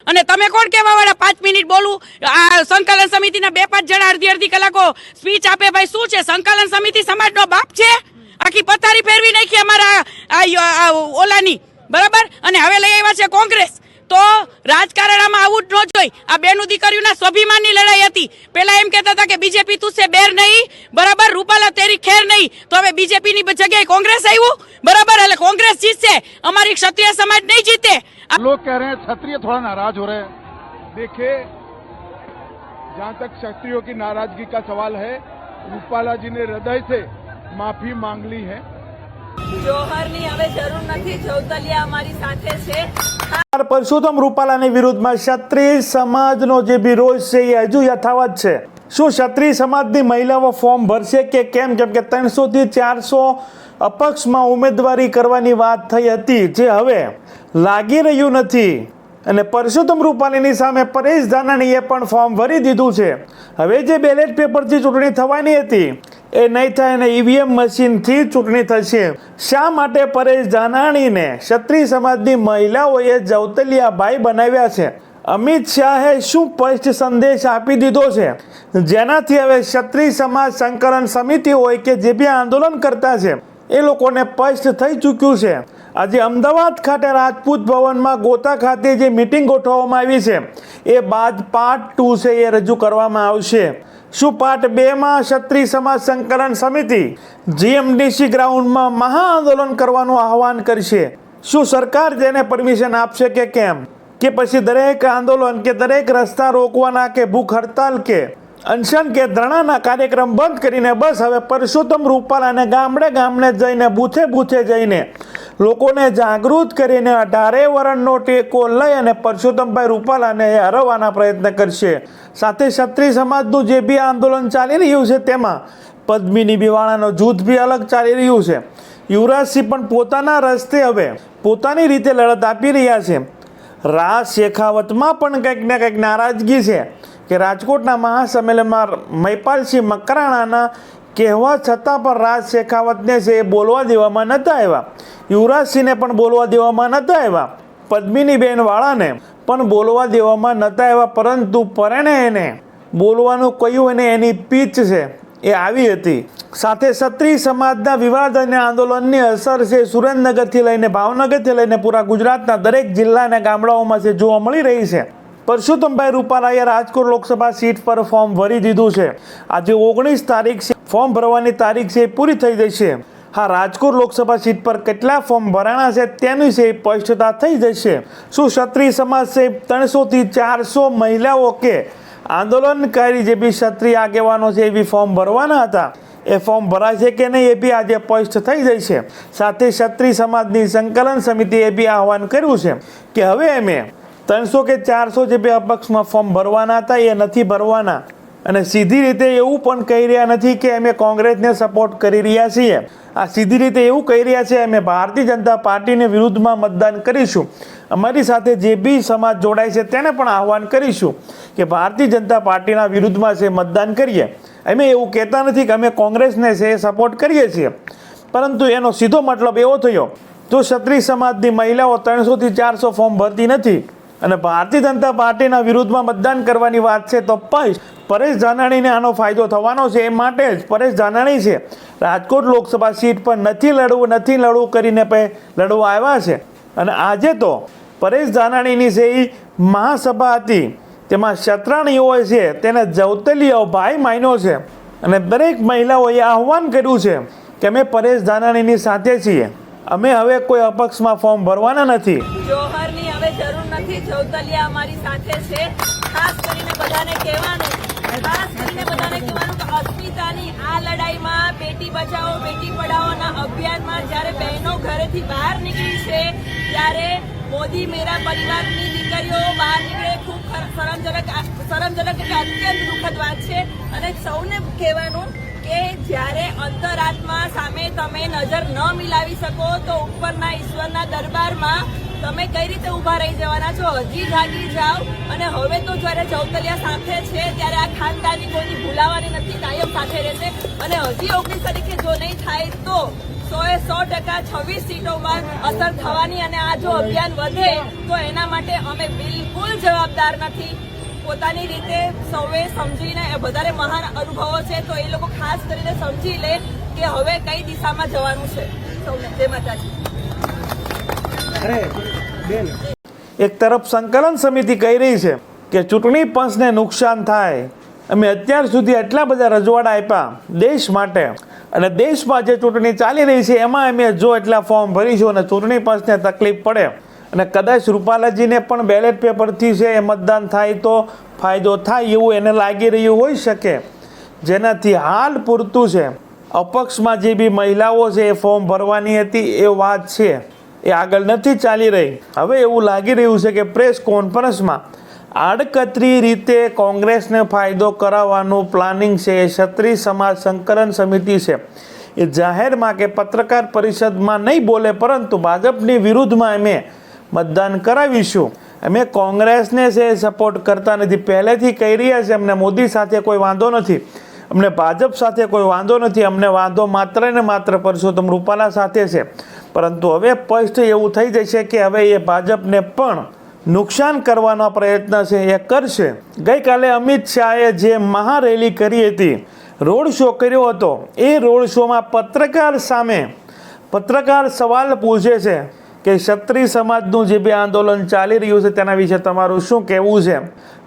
અને તમે કોણ કહેવા વાળા 5 મિનિટ બોલું? આ સંકલન સમિતિના 2-5 જણા અડધી કલાકો સ્પીચ આપે. ભાઈ શું છે સંકલન સમિતિ? સમાજનો બાપ છે? આખી પથારી ફેરવી નાખી અમારા ઓલાની, બરાબર. અને હવે લઈ આવ્યા છે કોંગ્રેસ. તો રાજકારણમાં આવું જ ન જોઈ. આ બેનું દીકરીઓના સ્વાભિમાનની લડાઈ હતી. પેલા એમ કહેતા હતા કે બીજેપી તુસે બેર નહીં, બરાબર, રૂપાલા તેરી ખેર નહીં. તો હવે બીજેપી ની જગ્યાએ કોંગ્રેસ આવ્યું, બરાબર. એટલે કોંગ્રેસ જીતશે, અમારી ક્ષત્રિય समाज नहीं जीते। लोग कह रहे हैं क्षत्रिय थोड़ा नाराज हो रहे हैं। देखिए, जहां तक क्षत्रियों की नाराजगी का सवाल है, रूपाला जी ने हृदय से माफी मांग ली है। જોહરની હવે જરૂર નથી, ચૌતલિયા અમારી સાથે છે। પરસોત્તમ રૂપાલાની વિરુદ્ધમાં ક્ષત્રિય સમાજનો જે વિરોધ છે એ હજુ યથાવત છે। શું ક્ષત્રિય સમાજની મહિલાઓ ફોર્મ ભરશે કે કેમ? કેમ કે 300 થી 400 અપક્ષમાં ઉમેદવારી કરવાની વાત થઈ હતી, જે હવે લાગી રહ્યું નથી। અને પરસોત્તમ રૂપાલાની સામે પરેશ ધાનાણીએ પણ ફોર્મ ભરી દીધું છે। હવે જે બેલેટ પેપરથી ચૂંટણી થવાની હતી એ નહીં થાય અને ઈવીએમ મશીનથી ચૂંટણી થશે। શા માટે પરેશ ધાનાણીને ક્ષત્રિય સમાજની મહિલાઓએ જવતલિયા ભાઈ બનાવ્યા છે? અમિત શાહે શું સ્પષ્ટ સંદેશ આપી દીધો છે જેનાથી હવે ક્ષત્રિય સમાજ સંકલન સમિતિ હોય કે જે બી આંદોલન કરતા છે એ લોકોને સ્પષ્ટ થઈ ચૂક્યું છે। આજે અમદાવાદ ખાતે રાજપૂત ભવનમાં ગોતા ખાતે જે મિટિંગ ગોઠવવામાં આવી છે એ બાદ પાર્ટ 2 છે એ રજૂ કરવામાં આવશે। શું પાર્ટ 2માં ક્ષત્રિય સમાજ સંકલન સમિતિ જીએમડીસી ગ્રાઉન્ડમાં મહાઆંદોલન કરવાનું આહવાન કરશે? શું સરકાર જેને પરમિશન આપશે કે કેમ? કે પછી દરેક આંદોલન કે દરેક રસ્તા રોકવાના કે ભૂખ હડતાલ કે અનશન કે ધરણાના કાર્યક્રમ બંધ કરીને બસ હવે પરસોત્તમ રૂપાલાને ગામડે ગામડે જઈને બૂથે બૂથે જઈને લોકોને જાગૃત કરીને 18 વર્ષનો ટેકો લઈ અને પરસોત્તમભાઈ રૂપાલાને હરાવવાના પ્રયત્ન કરશે। સાથે ક્ષત્રિય સમાજનું જે બી આંદોલન ચાલી રહ્યું છે તેમાં પદ્મિની બિવાણાનો જૂથ બી અલગ ચાલી રહ્યું છે। યુવરાજસિંહ પણ પોતાના રસ્તે હવે પોતાની રીતે લડત આપી રહ્યા છે। રાજ શેખાવતમાં પણ કંઈક ને કંઈક નારાજગી છે કે રાજકોટના મહાસંમેલનમાં મહિપાલસિંહ મકરાણાના કહેવા છતાં પણ રાજ શેખાવતને છે એ બોલવા દેવામાં નહોતા આવ્યા। યુવરાજસિંહને પણ બોલવા દેવામાં નહોતા આવ્યા। પદ્મિનીબેન વાળાને પણ બોલવા દેવામાં નહોતા આવ્યા, પરંતુ પરણે એને બોલવાનું કહ્યું અને એની પીચ છે એ આવી હતી। સાથે ક્ષત્રિય સમાજના વિવાદ અને આંદોલનની અસર છે સુરેન્દ્રનગરથી લઈને ભાવનગરથી લઈને પૂરા ગુજરાતના દરેક જિલ્લા અને ગામડાઓમાં છે જોવા મળી રહી છે। પરસોત્તમભાઈ રૂપાલાએ રાજકોટ લોકસભા સીટ પર ફોર્મ ભરી દીધું છે। આજે 19 તારીખ છે, ફોર્મ ભરવાની તારીખ છે પૂરી થઈ જશે। હા, રાજકોટ લોકસભા સીટ પર કેટલા ફોર્મ ભરાણા છે તેની છે સ્પષ્ટતા થઈ જશે। શું ક્ષત્રિય સમાજ છે 300 થી 400 મહિલાઓ કે આંદોલનકારી જે બી ક્ષત્રિય આગેવાનો છે એ બી ફોર્મ ભરવાના હતા, એ ફોર્મ ભરાય છે કે નહીં એ બી આજે સ્પષ્ટ થઈ જશે। સાથે ક્ષત્રિય સમાજની સંકલન સમિતિએ બી આહવાન કર્યું છે કે હવે અમે 300 કે 400 જે બે અપક્ષમાં ફોર્મ ભરવાના હતા એ નથી ભરવાના। અને સીધી રીતે એવું પણ કહી રહ્યા નથી કે અમે કોંગ્રેસને સપોર્ટ કરી રહ્યા છીએ। આ સીધી રીતે એવું કહી રહ્યા છે અમે ભારતીય જનતા પાર્ટીને વિરુદ્ધમાં મતદાન કરીશું। અમારી સાથે જે બી સમાજ જોડાય છે તેને પણ આહવાન કરીશું કે ભારતીય જનતા પાર્ટીના વિરુદ્ધમાં છે મતદાન કરીએ। અમે એવું કહેતા નથી કે અમે કોંગ્રેસને છે સપોર્ટ કરીએ છીએ, પરંતુ એનો સીધો મતલબ એવો થયો જો ક્ષત્રિય સમાજની મહિલાઓ 300 થી 400 ફોર્મ ભરતી નથી અને ભારતીય જનતા પાર્ટીના વિરુદ્ધમાં મતદાન કરવાની વાત છે તો પરેશ ધાનાણીને આનો ફાયદો થવાનો છે। એ માટે જ પરેશ ધાનાણી છે રાજકોટ લોકસભા સીટ પર નથી લડવું કરીને લડવા આવ્યા છે। અને આજે તો પરેશ ધાનાણીની છે એ મહાસભા હતી, તેમાં ક્ષત્રાણીઓ છે તેને જવતલિયા ભાઈ માન્યો છે અને દરેક મહિલાઓએ આહવાન કર્યું છે કે અમે પરેશ ધાનાણીની સાથે છીએ, અમે હવે કોઈ અપક્ષમાં ફોર્મ ભરવાના નથી। જોહરની હવે જરૂર નથી, ચૌતલિયા અમારી સાથે છે। ખાસ કરીને બધાને કહેવાનું કે અસ્મિતાની આ લડાઈમાં બેટી બચાવો બેટી પઢાઓના અભિયાનમાં જ્યારે બહેનો ઘરેથી બહાર નીકળી છે ત્યારે મોદી મેરા પરિવારની દીકરીઓ બહાર નીકળે ખૂબ શરમજનક એટલે અત્યંત દુઃખદ વાત છે। અને સૌને કહેવાનું કે જ્યારે અંતરાત્મા સામે તમે નજર ન મિલાવી શકો તો ઉપરના ઈશ્વરના દરબારમાં તમે કઈ રીતે ઉભા રહી જવાના છો? હજી જાગી જાઓ। અને હવે તો જ્યારે ચૌતલિયા સાથે છે ત્યારે આ ખાનદાની કોઈની ભૂલાવાની નથી, કાયમ સાથે રહેશે। અને હજી 19 તારીખે જો નહીં થાય તો 100% 26 સીટોમાં અસર થવાની, અને આ જો અભિયાન વધે તો એના માટે અમે બિલકુલ જવાબદાર જવાબદાર નથી. પોતાની રીતે સૌએ સમજીને વધારે મહાન અનુભવો છે તો એ લોકો ખાસ કરીને સમજી લે કે હવે કઈ દિશામાં જવાનું છે. સૌને જય માતાજી. એક તરફ સંકલન સમિતિ કહી રહી છે કે ચૂંટણી પંચને નુકસાન થાય, અમે અત્યાર સુધી એટલા બધા રજવાડા આપ્યા દેશ માટે, અને દેશમાં જે ચૂંટણી ચાલી રહી છે એમાં અમે જો એટલા ફોર્મ ભરીશું અને ચૂંટણી પંચને તકલીફ પડે અને કદાચ રૂપાલાજીને પણ બેલેટ પેપરથી છે એ મતદાન થાય તો ફાયદો થાય એવું એને લાગી રહ્યું હોઈ શકે, જેનાથી હાલ પૂરતું છે અપક્ષમાં જે બી મહિલાઓ છે એ ફોર્મ ભરવાની હતી એ વાત છે એ આગળ નથી ચાલી રહી. હવે એવું લાગી રહ્યું છે કે પ્રેસ કોન્ફરન્સમાં આડકતરી રીતે કોંગ્રેસને ફાયદો કરાવવાનું પ્લાનિંગ છે એ ક્ષત્રિય સમાજ સંકલન સમિતિ છે એ જાહેરમાં કે પત્રકાર પરિષદમાં નહીં બોલે, પરંતુ ભાજપની વિરુદ્ધમાં અમે મતદાન કરાવીશું, અમે કોંગ્રેસને છે સપોર્ટ કરતા નથી, પહેલેથી કહી રહ્યા છે અમને મોદી સાથે કોઈ વાંધો નથી, અમને ભાજપ સાથે કોઈ વાંધો નથી, અમને વાંધો માત્ર ને માત્ર પરસોત્તમ રૂપાલા સાથે છે. પરંતુ હવે સ્પષ્ટ એવું થઈ જશે કે હવે એ ભાજપને પણ નુકસાન કરવાનો પ્રયત્ન છે એ કરશે. ગઈકાલે અમિત શાહે જે મહારેલી કરી હતી, રોડ શો કર્યો હતો, એ રોડ શોમાં પત્રકાર સવાલ પૂછે છે કે ક્ષત્રિય સમાજનું જે બી આંદોલન ચાલી રહ્યું છે તેના વિશે તમારું શું કહેવું છે?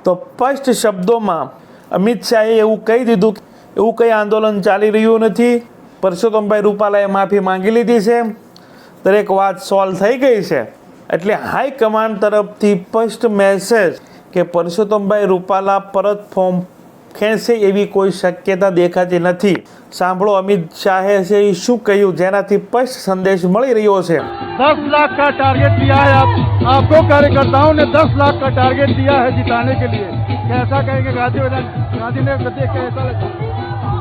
તો સ્પષ્ટ શબ્દોમાં અમિત શાહે એવું કહી દીધું કે એવું કંઈ આંદોલન ચાલી રહ્યું નથી, પરસોત્તમભાઈ રૂપાલાએ માફી માંગી લીધી છે, દરેક વાત સોલ્વ થઈ ગઈ છે. એટલે હાઈકમાન્ડ તરફથી સ્પષ્ટ મેસેજ કે પરસોત્તમભાઈ રૂપાલા પરત ફોર્મ ખેંચશે એવી કોઈ શક્યતા દેખાતી નથી. સાંભળો અમિત શાહે છે એ શું કહ્યું, જેનાથી સ્પષ્ટ સંદેશ મળી રહ્યો છે. 10 लाख का टारगेट दिया है, आपको कार्यकर्ताओं ने 10 लाख का टारगेट दिया है जिताने के लिए. कैसा कहेंगे गांधीनगर देख के ऐसा लगता?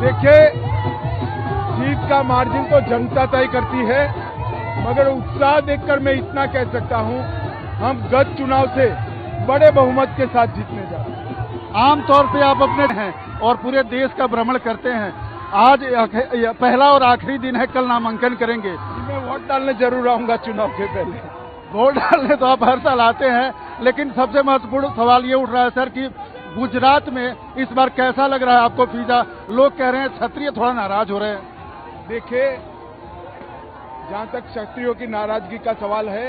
देखिए, जीत का मार्जिन तो जनता तय करती है, मगर उत्साह देखकर मैं इतना कह सकता हूं, हम गत चुनाव से बड़े बहुमत के साथ जीतने जा रहे हैं. आमतौर पे आप अपने हैं और पूरे देश का भ्रमण करते हैं. आज पहला और आखिरी दिन है, कल नामांकन करेंगे. मैं वोट डालने जरूर आऊंगा चुनाव के पहले. वोट डालने तो आप हर साल आते हैं, लेकिन सबसे महत्वपूर्ण सवाल ये उठ रहा है सर कि गुजरात में इस बार कैसा लग रहा है आपको फीसा? लोग कह रहे हैं क्षत्रिय थोड़ा नाराज हो रहे हैं. देखिए, जहाँ तक क्षत्रियों की नाराजगी का सवाल है,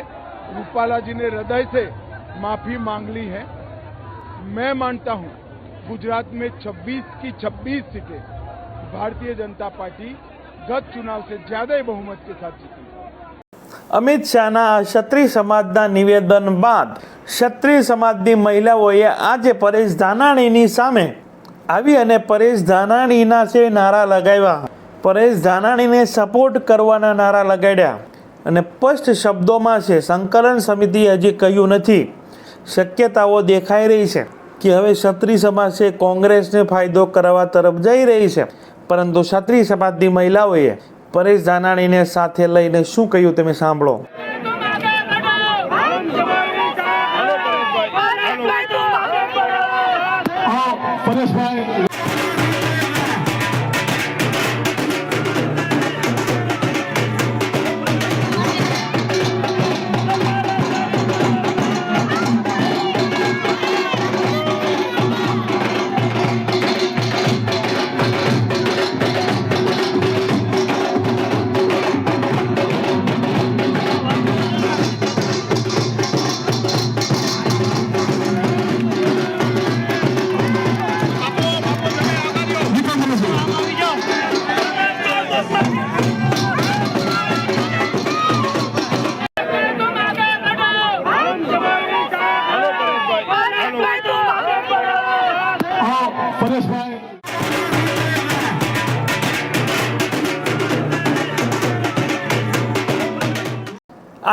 रूपाला जी ने हृदय से माफी मांग ली है. मैं मानता हूँ गुजरात में 26 की 26 सीटें भारतीय जनता पार्टी गत चुनाव से ज्यादा ही बहुमत के साथ जीती. અમિત શાહના ક્ષત્રિય સમાજના નિવેદન બાદ ક્ષત્રિય સમાજની મહિલાઓએ આજે પરેશ ધાનાણીની સામે આવી અને પરેશ ધાનાણીના છે નારા લગાવ્યા, પરેશ ધાનાણીને સપોર્ટ કરવાના નારા લગાડ્યા અને સ્પષ્ટ શબ્દોમાં છે સંકલન સમિતિએ હજી કહ્યું નથી. શક્યતાઓ દેખાઈ રહી છે કે હવે ક્ષત્રિય સમાજ છે કોંગ્રેસને ફાયદો કરવા તરફ જઈ રહી છે, પરંતુ ક્ષત્રિય સમાજની મહિલાઓએ પરેશ ધાનાણીને સાથે લઈને શું કહ્યું તમે સાંભળો.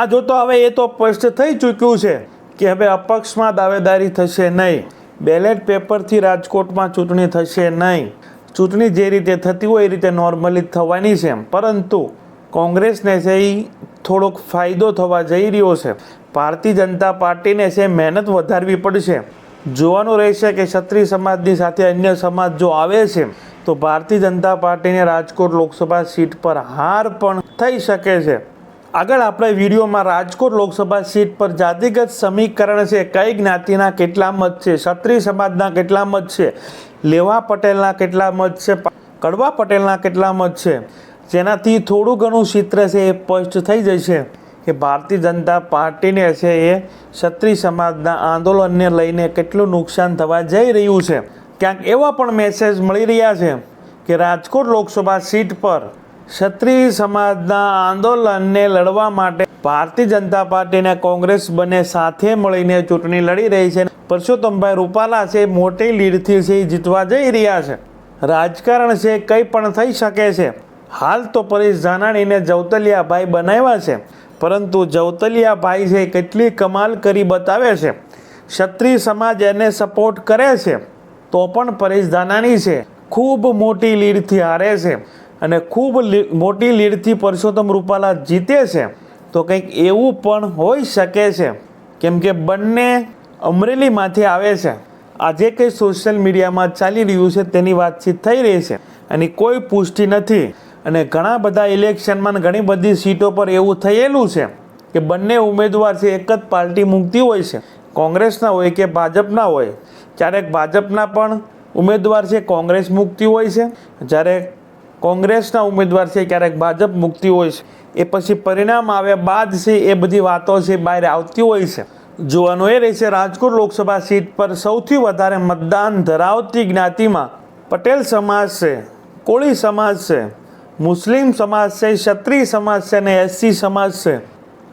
આ જોતો હવે એ તો સ્પષ્ટ થઈ ચૂક્યું છે કે હવે અપક્ષમાં દાવેદારી થશે નહીં, બેલેટ પેપરથી રાજકોટમાં ચૂંટણી થશે નહીં, ચૂંટણી જે રીતે થતી હોય એ રીતે નોર્મલી થવાની છે. પરંતુ કોંગ્રેસને છે એ થોડોક ફાયદો થવા જઈ રહ્યો છે. ભારતીય જનતા પાર્ટીને છે મહેનત વધારવી પડશે. જોવાનું રહેશે કે ક્ષત્રિય સમાજની સાથે અન્ય સમાજ જો આવે છે તો ભારતીય જનતા પાર્ટીને રાજકોટ લોકસભા સીટ પર હાર પણ થઈ શકે છે. આગળ આપણે વિડીયોમાં રાજકોટ લોકસભા સીટ પર જાતિગત સમીકરણ છે, કઈ જ્ઞાતિના કેટલા મત છે, ક્ષત્રિય સમાજના કેટલા મત છે, લેવા પટેલના કેટલા મત છે, કડવા પટેલના કેટલા મત છે, જેનાથી થોડું ઘણું ચિત્ર છે એ સ્પષ્ટ થઈ જશે કે ભારતીય જનતા પાર્ટીને છે એ ક્ષત્રિય સમાજના આંદોલનને લઈને કેટલું નુકસાન થવા જઈ રહ્યું છે. ક્યાંક એવા પણ મેસેજ મળી રહ્યા છે કે રાજકોટ લોકસભા સીટ પર ક્ષત્રિય સમાજના આંદોલનને લડવા માટે ભારતીય જનતા પાર્ટી અને કોંગ્રેસ બંને સાથે મળીને ચૂંટણી લડી રહી છે. પરસોત્તમભાઈ રૂપાલા છે મોટી લીડથી છે જીતવા જઈ રહ્યા છે. રાજકારણ છે કંઈ પણ થઈ શકે છે. હાલ તો પરેશ ધાનાણીને જવતલિયાભાઈ બનાવ્યા છે, પરંતુ જવતલિયાભાઈ છે કેટલી કમાલ કરી બતાવે છે. ક્ષત્રિય સમાજ એને સપોર્ટ કરે છે તો પણ પરેશ ધાનાણી છે ખૂબ મોટી લીડથી હારે છે અને ખૂબ મોટી લીડથી પરસોત્તમ રૂપાલા જીતે છે. તો કંઈક એવું પણ હોઈ શકે છે, કેમ કે બંને અમરેલીમાંથી આવે છે. આજે કંઈ સોશિયલ મીડિયામાં ચાલી રહ્યું છે તેની વાતચીત થઈ રહી છે અને કોઈ પુષ્ટિ નથી. અને ઘણા બધા ઇલેક્શનમાં ઘણી બધી સીટો પર એવું થયેલું છે કે બંને ઉમેદવાર છે એક જ પાર્ટી મૂકતી હોય છે, કોંગ્રેસના હોય કે ભાજપના હોય. ક્યારેક ભાજપના પણ ઉમેદવાર છે કોંગ્રેસ મૂકતી હોય છે, જ્યારે કોંગ્રેસના ઉમેદવાર છે ક્યારેક ભાજપ મૂકતી હોય છે. એ પછી પરિણામ આવ્યા બાદ છે એ બધી વાતો છે બહાર આવતી હોય છે. જોવાનું એ રહેશે રાજકોટ લોકસભા સીટ પર સૌથી વધારે મતદાન ધરાવતી જ્ઞાતિમાં પટેલ સમાજ છે, કોળી સમાજ છે, મુસ્લિમ સમાજ છે, ક્ષત્રિય સમાજ છે અને એસસી સમાજ છે.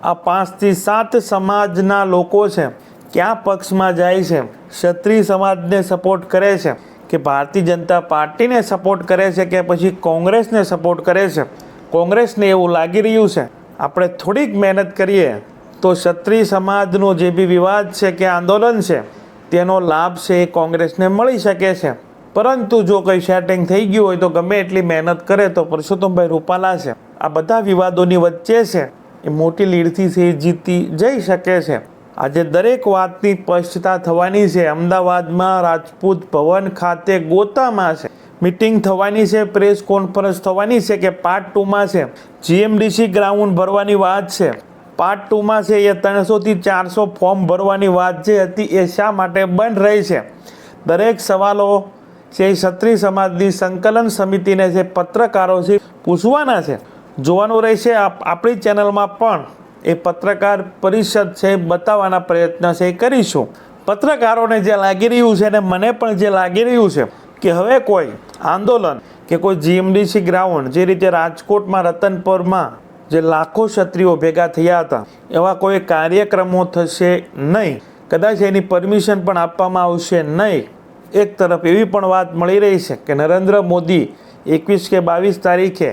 આ 5 થી 7 સમાજના લોકો છે ક્યાં પક્ષમાં જાય છે. ક્ષત્રિય સમાજને સપોર્ટ કરે છે કે ભારતીય જનતા પાર્ટીને સપોર્ટ કરે છે કે પછી કોંગ્રેસને સપોર્ટ કરે છે. કોંગ્રેસને એવું લાગી રહ્યું છે આપણે થોડીક મહેનત કરીએ તો ક્ષત્રિય સમાજનો જે બી વિવાદ છે કે આંદોલન છે તેનો લાભ છે એ કોંગ્રેસને મળી શકે છે. પરંતુ જો કંઈ સેટિંગ થઈ ગયું હોય તો ગમે એટલી મહેનત કરે તો પરસોત્તમભાઈ રૂપાલા છે આ બધા વિવાદોની વચ્ચે છે એ મોટી લીડથી છે જીતી જઈ શકે છે. આજે દરેક વાતની સ્પષ્ટતા થવાની છે. અમદાવાદમાં રાજપૂત ભવન ખાતે ગોતામાં છે મિટિંગ થવાની છે, પ્રેસ કોન્ફરન્સ થવાની છે કે પાર્ટ 2માં છે જીએમડીસી ગ્રાઉન્ડ ભરવાની વાત છે. પાર્ટ 2માં છે એ 300 થી 400 ફોર્મ ભરવાની વાત જે હતી એ શા માટે બંધ રહી છે. દરેક સવાલો છે ક્ષત્રિય સમાજની સંકલન સમિતિને છે પત્રકારો છે પૂછવાના છે. જોવાનું રહેશે. આપણી ચેનલમાં પણ એ પત્રકાર પરિષદ છે બતાવવાના પ્રયત્ન છે કરીશું. પત્રકારોને જે લાગી રહ્યું છે અને મને પણ જે લાગી રહ્યું છે કે હવે કોઈ આંદોલન કે કોઈ જીએમડીસી ગ્રાઉન્ડ જે રીતે રાજકોટમાં રતનપુરમાં જે લાખો ક્ષત્રિયો ભેગા થયા હતા એવા કોઈ કાર્યક્રમો થશે નહીં. કદાચ એની પરમિશન પણ આપવામાં આવશે નહીં. એક તરફ એવી પણ વાત મળી રહી છે કે નરેન્દ્ર મોદી 21 કે 22 તારીખે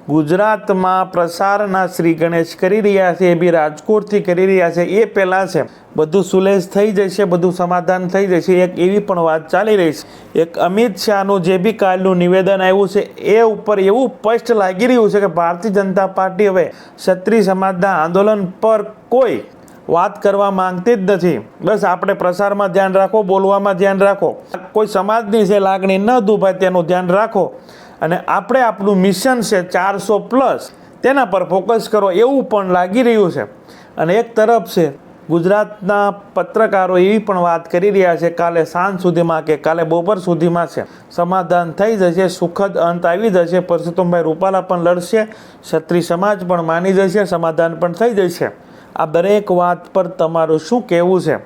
ગુજરાતમાં પ્રસારના શ્રી ગણેશ કરી રહ્યા છે, એ બી રાજકોટથી કરી રહ્યા છે. એ પહેલાં છે બધું સુલેહ થઈ જશે, બધું સમાધાન થઈ જશે. એક એવી પણ વાત ચાલી રહી છે. એક અમિત શાહનું જે બી કાલનું નિવેદન આવ્યું છે એ ઉપર એવું સ્પષ્ટ લાગી રહ્યું છે કે ભારતીય જનતા પાર્ટી હવે ક્ષત્રિય સમાજના આંદોલન પર કોઈ વાત કરવા માંગતી જ નથી. બસ આપણે પ્રસારમાં ધ્યાન રાખો, બોલવામાં ધ્યાન રાખો, કોઈ સમાજની છે લાગણી ન દુભાય તેનું ધ્યાન રાખો અને આપણે આપણું મિશન છે 400+ તેના પર ફોકસ કરો એવું પણ લાગી રહ્યું છે. અને એક તરફ છે ગુજરાતના પત્રકારો એવી પણ વાત કરી રહ્યા છે કાલે સાંજ સુધીમાં કે કાલે બપોર સુધીમાં છે સમાધાન થઈ જશે, સુખદ અંત આવી જશે. પરસોત્તમભાઈ રૂપાલા પણ લડશે, ક્ષત્રિય સમાજ પણ માની જશે, સમાધાન પણ થઈ જશે. આ દરેક વાત પર તમારું શું કહેવું છે?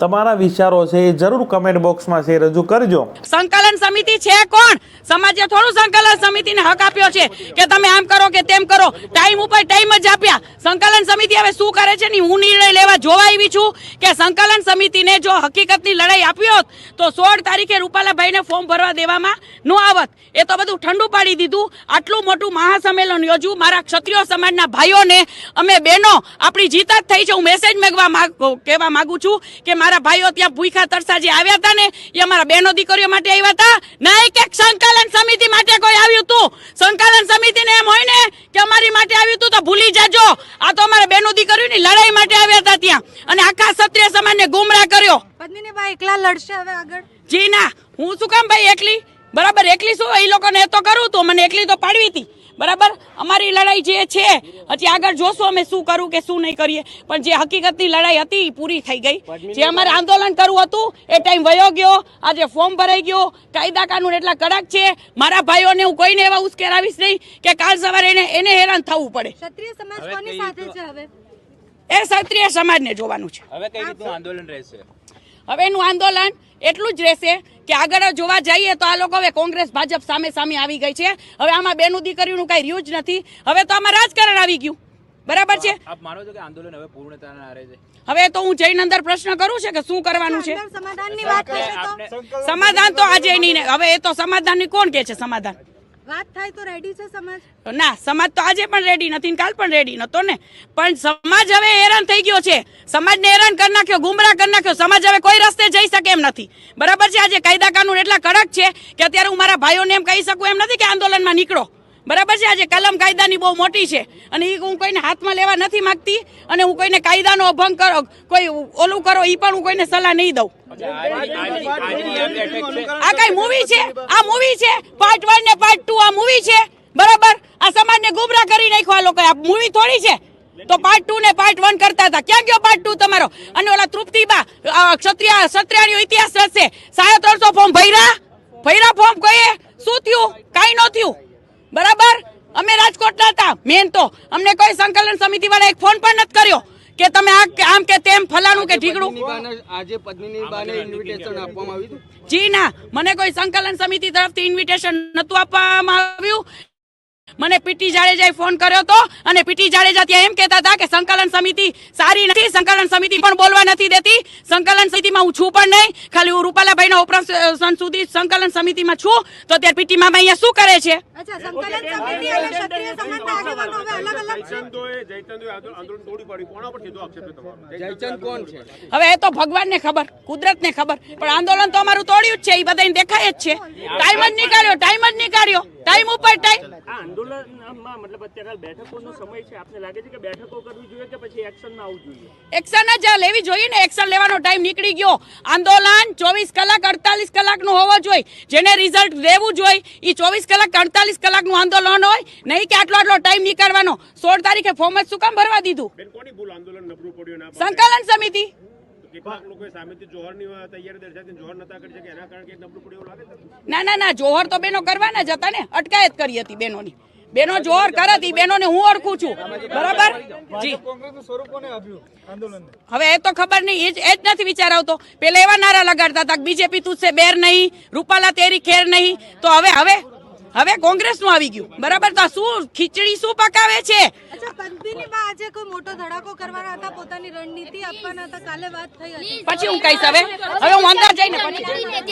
તમારા વિચારો છે એ જરૂર કમેન્ટ બોક્સમાં છે રજૂ કરજો. સંકલન સમિતિ છે કોણ? સમાજે થોડું સંકલન સમિતિને હક આપ્યો છે કે તમે આમ કરો કે તેમ કરો. ટાઈમ ઉપર ટાઈમ જ આપ્યા. સંકલન સમિતિ હવે શું કરે છે ને હું નિર્ણય લેવા જોવા આવી છું કે સંકલન સમિતિને જો હકીકતની લડાઈ આપી હોત તો 16 તારીખે રૂપાલાભાઈને ફોર્મ ભરવા દેવામાં ન આવત. એ તો બધું ઠંડુ પાડી દીધું. આટલું મોટું મહાસંમેલન યોજ્યું. મારા ક્ષત્રિય સમાજના ભાઈઓને અમે બહેનો આપણી જીત જ થઈ છે. હું મેસેજ કહેવા માંગુ છું કે મારા ભાઈઓ ત્યાં ભૂખા તરસા જે આવ્યા હતા ને એ અમારા બહેનો દીકરીઓ માટે આવ્યા હતા, નહીં કે સંકલન સમિતિ માટે કોઈ આવ્યું હતું. સંકલન સમિતિને એમ હોય ને કે અમારી માટે આવ્યું હતું તો ભૂલી જાજો. આ તો અમારા બહેનો દીકરીઓની લડાઈ માટે આવ્યા હતા ત્યાં અને આખા ક્ષત્રિય સમાજને ગુમરાહ કર્યો. પત્નીને ભાઈ એકલા લડશે હવે આગળ? જી ના, હું શું કામ ભાઈ એકલી? બરાબર એકલી શું? એ લોકોને તો કરું તો મને એકલી તો પાડવી હતી. બરાબર અમારી લડાઈ જે છે હજી આગળ જોશું અમે શું કરું કે શું નહીં કરીએ, પણ જે હકીકતની લડાઈ હતી એ પૂરી થઈ ગઈ. જે અમારે આંદોલન કરવું હતું એ ટાઈમ વયો ગયો. આજે ફોર્મ ભરાઈ ગયો. કાયદા કાનૂન એટલા કડક છે. મારા ભાઈઓને હું કોઈને એવા ઉશ્કેરાવીશ નહીં કે કાલ સવારે એને હેરાન થવું પડે. ક્ષત્રિય સમાજ કોની સાથે છે હવે? એ ક્ષત્રિય સમાજને જોવાનું છે. હવે કઈ રીતનું આંદોલન રહેશે? હવે એનું આંદોલન એટલું જ રહેશે કે આગળ જોવા જઈએ તો આ લોકો હવે કોંગ્રેસ ભાજપ સામે સામે આવી ગઈ છે. હવે આમાં બેનું દીકરીનું કઈ રહ્યું જ નથી. હવે તો આમાં રાજકારણ આવી ગયું. બરાબર છે. આપ માનો છો કે આંદોલન હવે પૂર્ણતાના આરે છે? હવે તો હું જઈને અંદર પ્રશ્ન કરું છે કે શું કરવાનું છે. અંદર સમાધાનની વાત થશે તો સમાધાન તો આજે નહીં ને. હવે એ તો સમાધાનની કોણ કે છે સમાધાન? વાત થાય તો રેડી છે સમાજ? ના, સમાજ તો આજે પણ રેડી નથી, કાલ પણ રેડી નતો ને. પણ સમાજ હવે હેરાન થઈ ગયો છે. સમાજને હેરાન કરી નાખ્યો, ગુમરાહ કરી નાખ્યો. સમાજ હવે કોઈ રસ્તે જઈ શકે એમ નથી. બરાબર છે. આજે કાયદા કાનૂન એટલા કડક છે કે અત્યારે હું મારા ભાઈઓને એમ કહી શકું એમ નથી કે આંદોલનમાં નીકળો. બરાબર છે. આજે કલમ કાયદાની બહુ મોટી છે અને એ હું કોઈને હાથમાં લેવા નથી માંગતી અને હું કોઈને કાયદાનો અભંગ કરો, કોઈ ઓલું કરો, એ પણ હું કોઈને સલાહ નહીં દઉં. આ કઈ મૂવી છે? આ મૂવી છે પાર્ટ 1 ને પાર્ટ 2. આ મૂવી છે. બરાબર. આ સમાજને ગુમરાહ કરી નાખ્યો આ લોકો. આ મૂવી થોડી છે. તો પાર્ટ 2 ને પાર્ટ 1 કરતા હતા. ક્યાં ગયો પાર્ટ 2 તમારો? અને ઓલા તૃપ્તિબા ક્ષત્રિયાનો ઇતિહાસ રચશે. 350 ફોર્મ ભર્યા ફોર્મ કહીએ શું થયું? કાઈ ન થયું. બરાબર. અમે રાજકોટના હતા મેન તો અમને કોઈ સંકલન સમિતિ વાળા એક ફોન પણ નથી કર્યો કે તમે આમ કે તેમ ફલાણું કે ઠીકડું. આજે પત્નીની બાને ઇન્વિટેશન આપવામાં આવ્યું હતું? જી ના, મને કોઈ સંકલન સમિતિ તરફથી ઇન્વિટેશન નતું આપવામાં આવ્યું. મને પીટી જાડેજાએ ફોન કર્યો હતો અને પીટી જાડેજા ત્યાં એમ કહેતા હતા કે સંકલન સમિતિ સારી નથી, સંકલન સમિતિ પણ બોલવા નથી દેતી. સંકલન સમિતિમાં હું છું પણ નહીં, ખાલી હું રૂપાલાભાઈના ઓપરેશન સુધી સંકલન સમિતિમાં છું. તો અત્યારે પીટી મામા અહીંયા શું કરે છે? અચ્છા, સંકલન સમિતિ અને ક્ષત્રિય સમાજના આગેવાનો હવે અલગ અલગ છે. જયચંદ કોણ છે? હવે એ તો ભગવાનને ખબર, કુદરતને ખબર, પણ આંદોલન તો અમારું તોડ્યું જ છે. એ બધાને દેખાય જ છે. ટાઈમ જ નીકાળ્યો ટાઈમ ઉપર ટાઈમ. આંદોલનમાં મતલબ અત્યારે બેઠકોનો સમય છે. આપને લાગે છે કે બેઠકો કરવી જોઈએ કે પછી એક્શનમાં આવવું જોઈએ? એક્શન જ લેવી જોઈએ ને. એક્શન લેવાનો ટાઈમ નીકળી ગયો. આંદોલન 24 કલાક 48 કલાકનું હોવો જોઈએ. જેને રિઝલ્ટ લેવું જોઈએ એ 24 કલાક 48 કલાકનું આંદોલન હોય, નહીં કે આટલો ટાઈમ નીકાળવાનો. 16 તારીખે ફોર્મ જ શું કામ ભરવા દીધું? સંકલન સમિતિ. ના, જોહર તો બેનો કરવાના જ હતા ને. અટકાયત કરી હતી બેનોની. બેનો જોહર કરતી. બેનોને હું ઓળખું છું. બરાબર જી. હવે એ તો ખબર નહીં. એ જ નથી વિચાર આવતો. પેલા એવા નારા લગાડતા હતા કે બીજેપી તુજસે બેર નહીં, રૂપાલા તેરી ખેર નહીં. તો હવે કોંગ્રેસ નું આવી ગયું. બરાબર. તો શું ખીચડી શું પકાવે છે? અચ્છા, પત્નીની બા આજે કોઈ મોટો ધડાકો કરવાના હતા, પોતાની રણનીતિ આપવાના હતા, કાલે વાત થઈ હતી. પછી હું કહીશ. હવે હું અંદર જઈને